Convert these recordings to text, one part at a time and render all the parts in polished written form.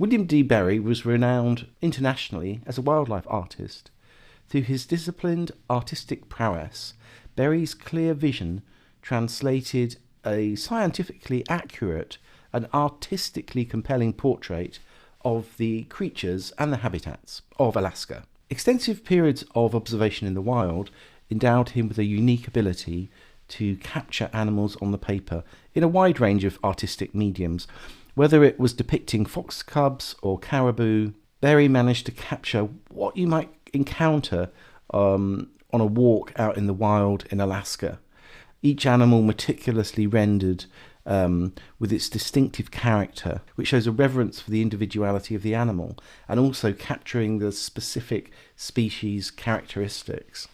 William D. Berry was renowned internationally as a wildlife artist. Through his disciplined artistic prowess, Berry's clear vision translated a scientifically accurate and artistically compelling portrait of the creatures and the habitats of Alaska. Extensive periods of observation in the wild endowed him with a unique ability to capture animals on the paper in a wide range of artistic mediums. Whether it was depicting fox cubs or caribou, Berry managed to capture what you might encounter on a walk out in the wild in Alaska. Each animal meticulously rendered with its distinctive character, which shows a reverence for the individuality of the animal and also capturing the specific species characteristics.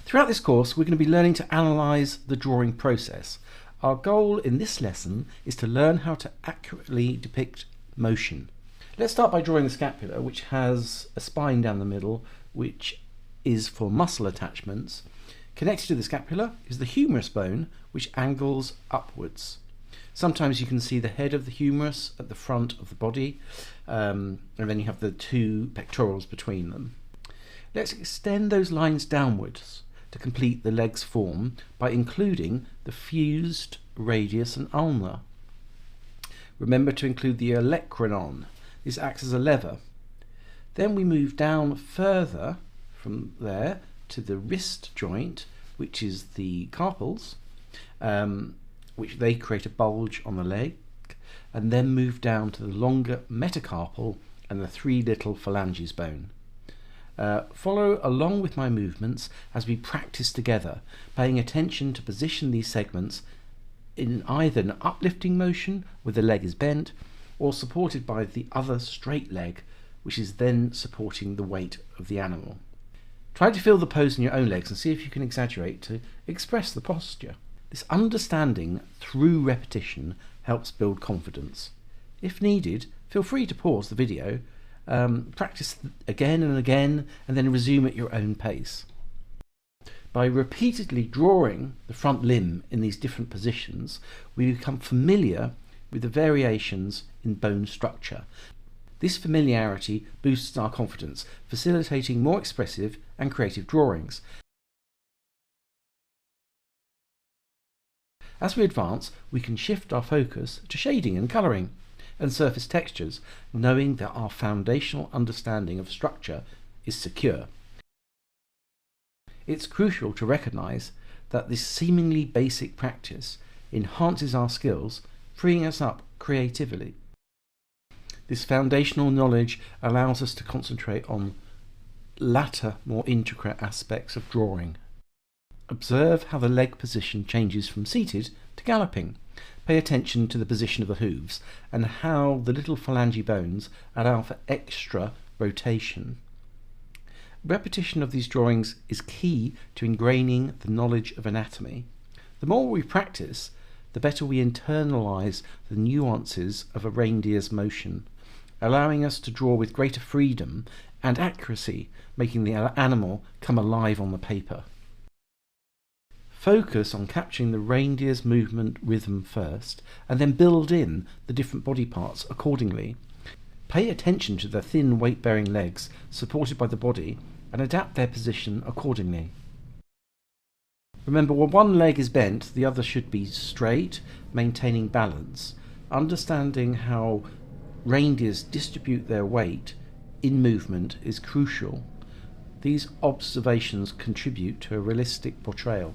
Throughout this course, we're going to be learning to analyse the drawing process. Our goal in this lesson is to learn how to accurately depict motion. Let's start by drawing the scapula, which has a spine down the middle, which is for muscle attachments. Connected to the scapula is the humerus bone, which angles upwards. Sometimes you can see the head of the humerus at the front of the body, and then you have the two pectorals between them. Let's extend those lines downwards to complete the leg's form by including the fused radius and ulna. Remember to include the olecranon. This acts as a lever. Then we move down further from there to the wrist joint, which is the carpals, which they create a bulge on the leg, and then move down to the longer metacarpal and the 3 little phalanges bone. Follow along with my movements as we practice together, paying attention to position these segments in either an uplifting motion where the leg is bent, or supported by the other straight leg, which is then supporting the weight of the animal. Try to feel the pose in your own legs and see if you can exaggerate to express the posture. This understanding through repetition helps build confidence. If needed, feel free to pause the video, practice again and again, and then resume at your own pace. By repeatedly drawing the front limb in these different positions, we become familiar with the variations in bone structure. This familiarity boosts our confidence, facilitating more expressive and creative drawings. As we advance, we can shift our focus to shading and colouring and surface textures, knowing that our foundational understanding of structure is secure. It's crucial to recognise that this seemingly basic practice enhances our skills, freeing us up creatively. This foundational knowledge allows us to concentrate on latter, more intricate aspects of drawing. Observe how the leg position changes from seated to galloping. Pay attention to the position of the hooves and how the little phalange bones allow for extra rotation. Repetition of these drawings is key to ingraining the knowledge of anatomy. The more we practice, the better we internalise the nuances of a reindeer's motion, allowing us to draw with greater freedom and accuracy, making the animal come alive on the paper. Focus on capturing the reindeer's movement rhythm first, and then build in the different body parts accordingly. Pay attention to the thin weight-bearing legs supported by the body and adapt their position accordingly. Remember, when one leg is bent, the other should be straight, maintaining balance. Understanding how reindeers distribute their weight in movement is crucial. These observations contribute to a realistic portrayal.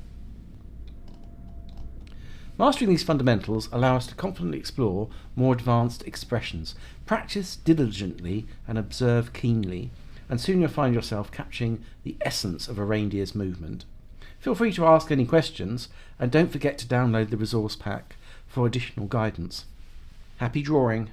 Mastering these fundamentals allow us to confidently explore more advanced expressions. Practice diligently and observe keenly, and soon you'll find yourself capturing the essence of a reindeer's movement. Feel free to ask any questions, and don't forget to download the resource pack for additional guidance. Happy drawing!